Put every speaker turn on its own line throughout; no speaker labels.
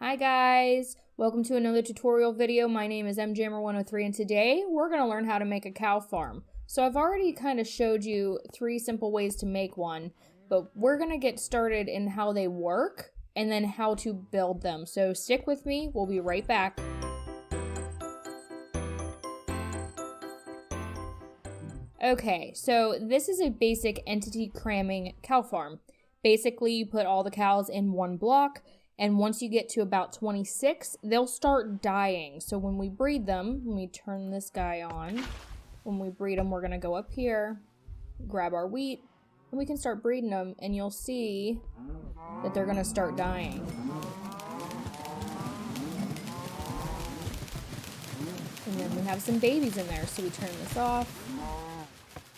Hi guys, welcome to another tutorial video. My name is MJammer103 and today we're going to learn how to make a cow farm. So I've already kind of showed you 3 simple ways to make one, but we're going to get started in how they work and then how to build them. So stick with me, we'll be right back. Okay, so this is a basic entity cramming cow farm. Basically, you put all the cows in one block, and once you get to about 26, they'll start dying. So when we breed them, let me turn this guy on. When we breed them, we're gonna go up here, grab our wheat, and we can start breeding them, and you'll see that they're gonna start dying. And then we have some babies in there, so we turn this off.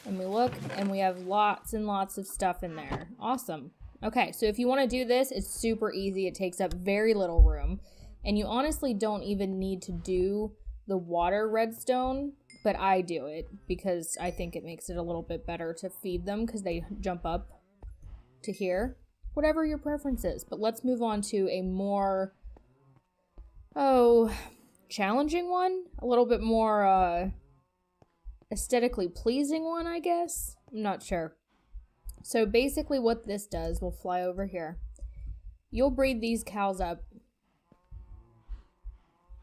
And we look, and we have lots and lots of stuff in there. Awesome. Okay, so if you want to do this, it's super easy. It takes up very little room. And you honestly don't even need to do the water redstone, but I do it because I think it makes it a little bit better to feed them because they jump up to here. Whatever your preference is. But let's move on to a more, challenging one. A little bit more, aesthetically pleasing one, I guess. I'm not sure. So basically what this does, we'll fly over here. You'll breed these cows up,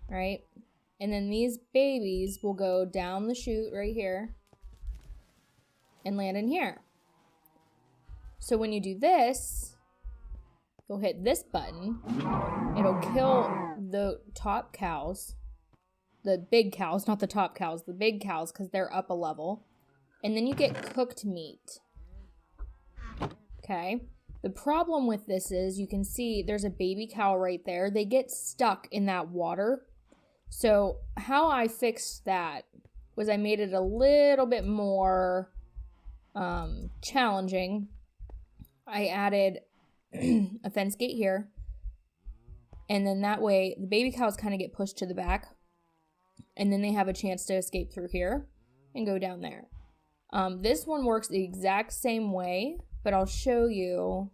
right? And then these babies will go down the chute right here and land in here. So when you do this, you'll hit this button. It'll kill the top cows. The big cows, not the top cows, the big cows, because they're up a level. And then you get cooked meat. Okay. The problem with this is you can see there's a baby cow right there. They get stuck in that water. So how I fixed that was I made it a little bit more challenging. I added a fence gate here. And then that way the baby cows kind of get pushed to the back. And then they have a chance to escape through here and go down there. This one works the exact same way, but I'll show you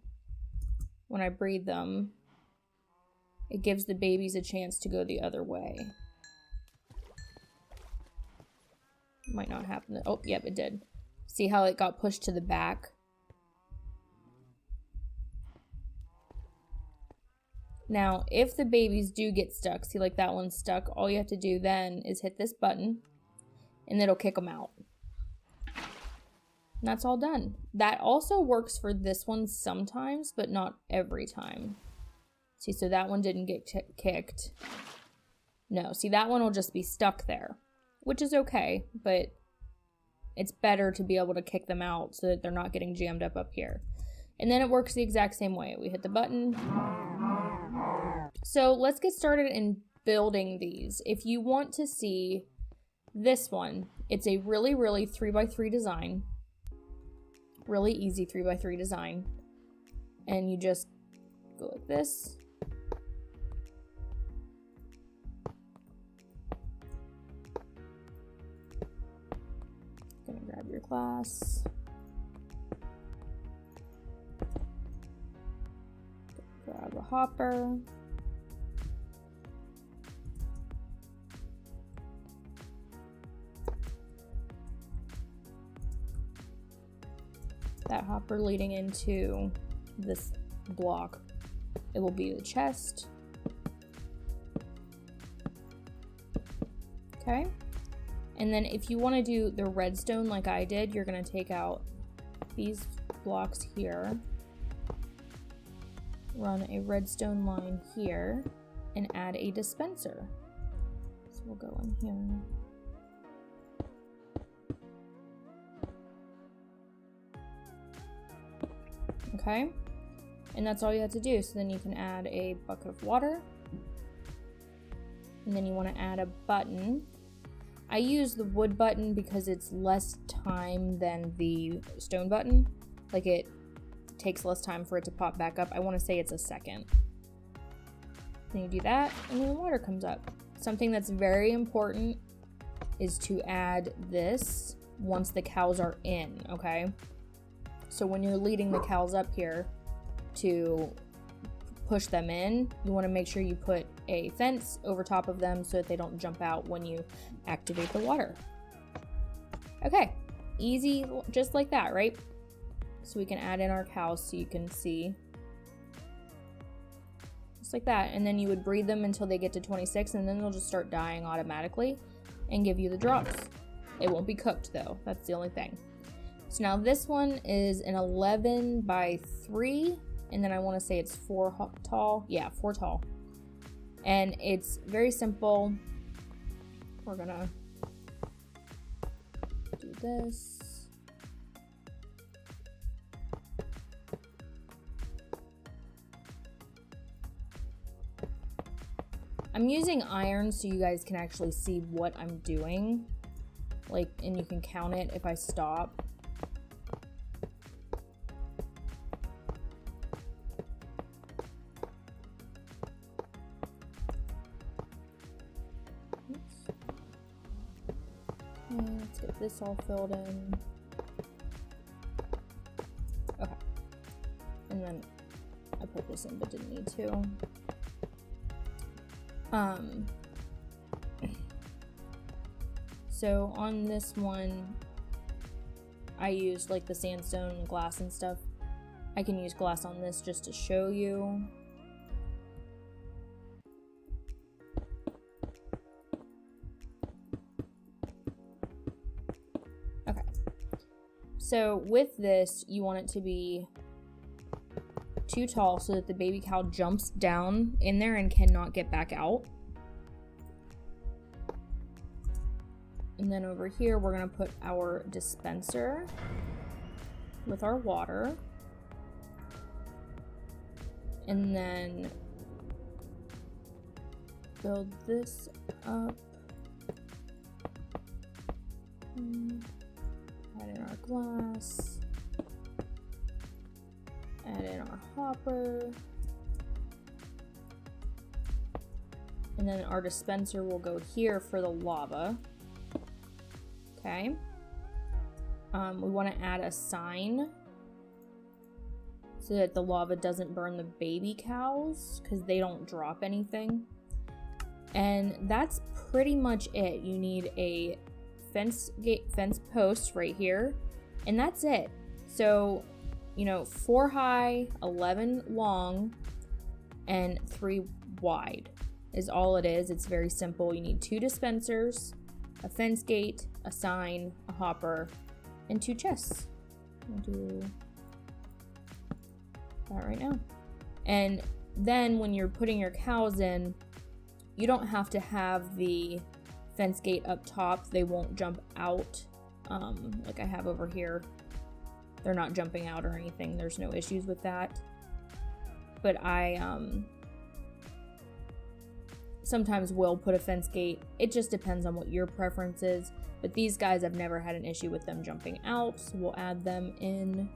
when I breed them. It gives the babies a chance to go the other way. Might not happen. Oh, yep, it did. See how it got pushed to the back? Now, if the babies do get stuck, see like that one's stuck, all you have to do then is hit this button and it'll kick them out. And that's all done. That also works for this one sometimes, but not every time. See, so that one didn't get kicked. No, see, that one will just be stuck there, which is okay, but it's better to be able to kick them out so that they're not getting jammed up here. And then it works the exact same way. We hit the button. So let's get started in building these. If you want to see this one, it's a really 3x3 design. Really easy 3x3 design. And you just go like this. Gonna grab your glass. Grab a hopper. That hopper leading into this block. It will be the chest. Okay. And then if you want to do the redstone like I did, you're going to take out these blocks here. Run a redstone line here and add a dispenser. So we'll go in here. Okay, and that's all you have to do. So then you can add a bucket of water, and then you want to add a button. I use the wood button because it's less time than the stone button. Like it takes less time for it to pop back up. I want to say it's a second. Then you do that, and then the water comes up. Something that's very important is to add this once the cows are in, okay? So when you're leading the cows up here to push them in, you want to make sure you put a fence over top of them so that they don't jump out when you activate the water. Okay, easy, just like that, right? So we can add in our cows so you can see. Just like that, and then you would breed them until they get to 26, and then they'll just start dying automatically and give you the drops. It won't be cooked though, that's the only thing. So now this one is an 11 by 3, and then I want to say it's 4 tall. Yeah, 4 tall. And it's very simple. We're gonna do this. I'm using iron so you guys can actually see what I'm doing. Like, and you can count it if I stop. Let's get this all filled in. Okay. And then I put this in but didn't need to. So on this one, I used like the sandstone and glass and stuff. I can use glass on this just to show you. Okay. So with this, you want it to be too tall so that the baby cow jumps down in there and cannot get back out. And then over here, we're gonna put our dispenser with our water. And then build this up. Add in our glass. Add in our hopper. And then our dispenser will go here for the lava. Okay. We want to add a sign so that the lava doesn't burn the baby cows because they don't drop anything. And that's pretty much it. You need a fence post right here, and that's it. So, you know, 4 high, 11 long, and 3 wide is all it is. It's very simple. You need 2 dispensers, a fence gate, a sign, a hopper, and 2 chests. I'll do that right now. And then when you're putting your cows in, you don't have to have the fence gate up top. They won't jump out like I have over here. They're not jumping out or anything. There's no issues with that. But I sometimes will put a fence gate. It just depends on what your preference is. But these guys, I've never had an issue with them jumping out, so we'll add them in.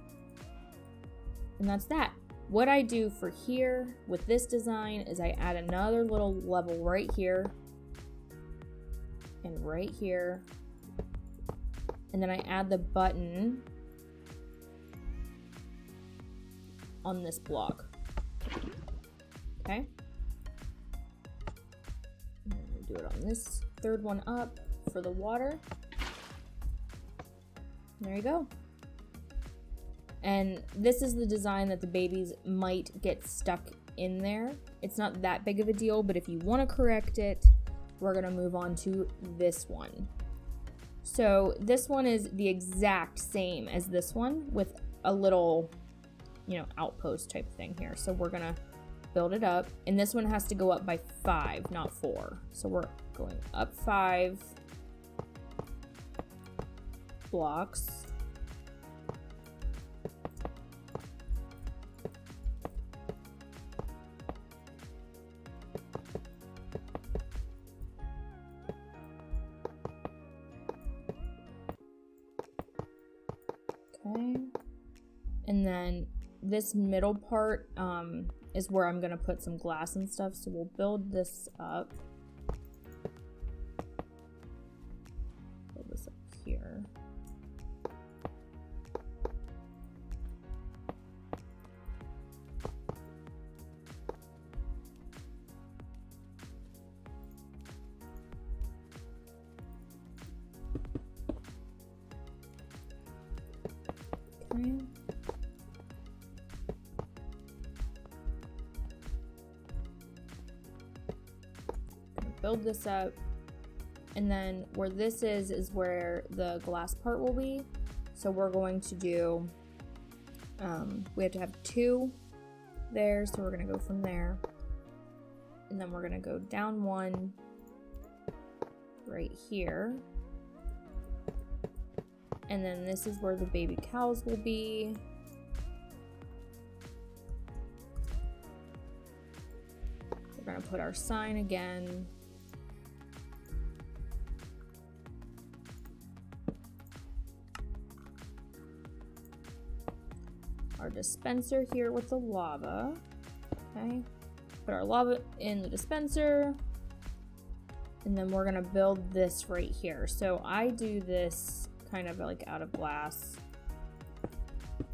And that's that. What I do for here with this design is I add another little level right here and right here. And then I add the button on this block. Okay. And then we do it on this third one up for the water. And there you go. And this is the design that the babies might get stuck in there. It's not that big of a deal, but if you want to correct it, we're going to move on to this one. So this one is the exact same as this one with a little, you know, outpost type thing here. So we're going to build it up. And this one has to go up by 5, not 4. So we're going up 5 blocks. Okay, and then this middle part is where I'm gonna put some glass and stuff, so we'll build this up. Build this up here. build this up. And then where this is where the glass part will be. So we're going to do, we have to have 2 there. So we're going to go from there. And then we're going to go down 1 right here. And then this is where the baby cows will be. We're going to put our sign again. Our dispenser here with the lava. Okay. Put our lava in the dispenser. And then we're gonna build this right here. So I do this kind of like out of glass.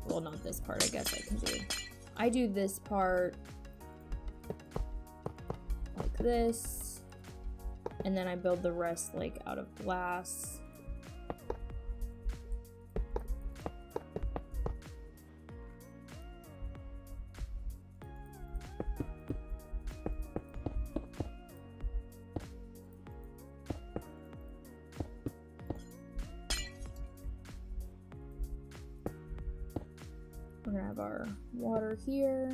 Well, not this part, I guess I can do. I do this part like this. And then I build the rest like out of glass. We're gonna have our water here.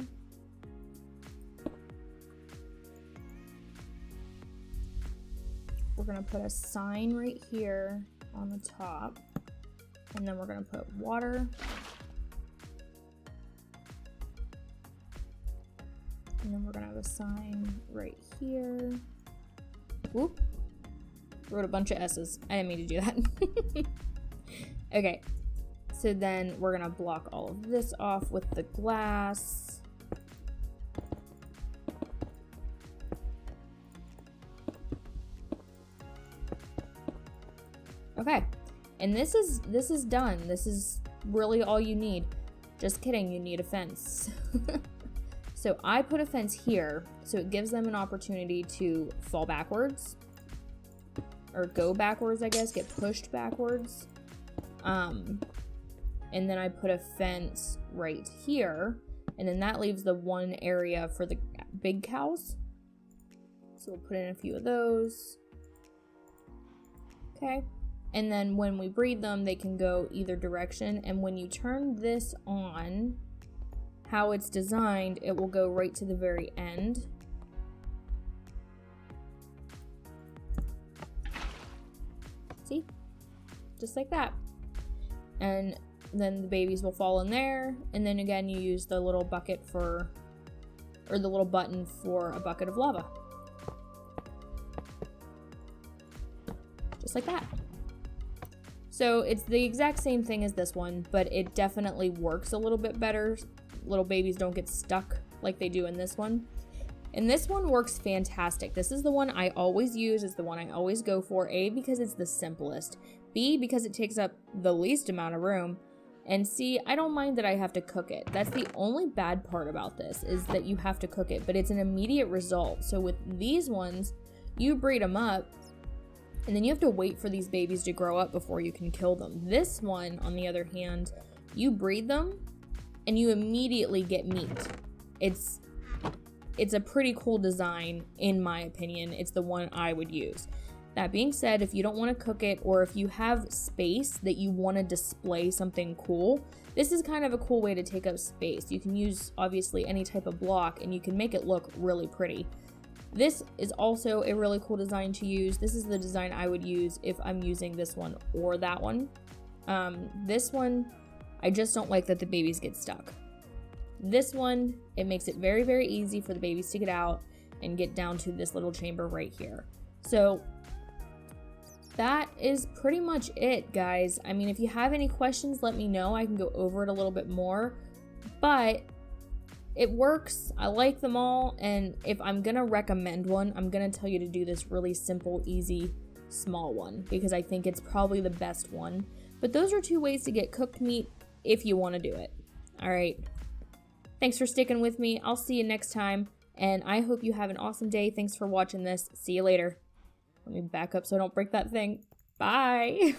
We're gonna put a sign right here on the top. And then we're gonna put water. And then we're gonna have a sign right here. Whoop. Wrote a bunch of S's. I didn't mean to do that. Okay. So then we're gonna block all of this off with the glass. Okay, and this is done. This is really all you need. Just kidding, you need a fence. So I put a fence here, so it gives them an opportunity to fall backwards. Or go backwards, I guess, get pushed backwards. And then I put a fence right here, and then that leaves the one area for the big cows. So we'll put in a few of those. Okay. And then when we breed them, they can go either direction. And when you turn this on, how it's designed, it will go right to the very end. See? Just like that. And then the babies will fall in there. And then again, you use the little bucket for, or the little button for a bucket of lava. Just like that. So it's the exact same thing as this one, but it definitely works a little bit better. Little babies don't get stuck like they do in this one. And this one works fantastic. This is the one I always use. It's the one I always go for. A, because it's the simplest. B, because it takes up the least amount of room. And C, I don't mind that I have to cook it. That's the only bad part about this, is that you have to cook it, but it's an immediate result. So with these ones, you breed them up, and then you have to wait for these babies to grow up before you can kill them. This one, on the other hand, you breed them, and you immediately get meat. It's a pretty cool design, in my opinion. It's the one I would use. That being said, if you don't want to cook it, or if you have space that you want to display something cool, this is kind of a cool way to take up space. You can use, obviously, any type of block, and you can make it look really pretty. This is also a really cool design to use. This is the design I would use if I'm using this one or that one. This one, I just don't like that the babies get stuck. This one, it makes it very, very easy for the babies to get out and get down to this little chamber right here. So that is pretty much it, guys. I mean, if you have any questions, let me know. I can go over it a little bit more, but it works. I like them all, and if I'm gonna recommend one, I'm gonna tell you to do this really simple, easy, small one, because I think it's probably the best one. But those are 2 ways to get cooked meat if you want to do it. All right. Thanks for sticking with me. I'll see you next time, and I hope you have an awesome day. Thanks for watching this. See you later. Let me back up so I don't break that thing. Bye.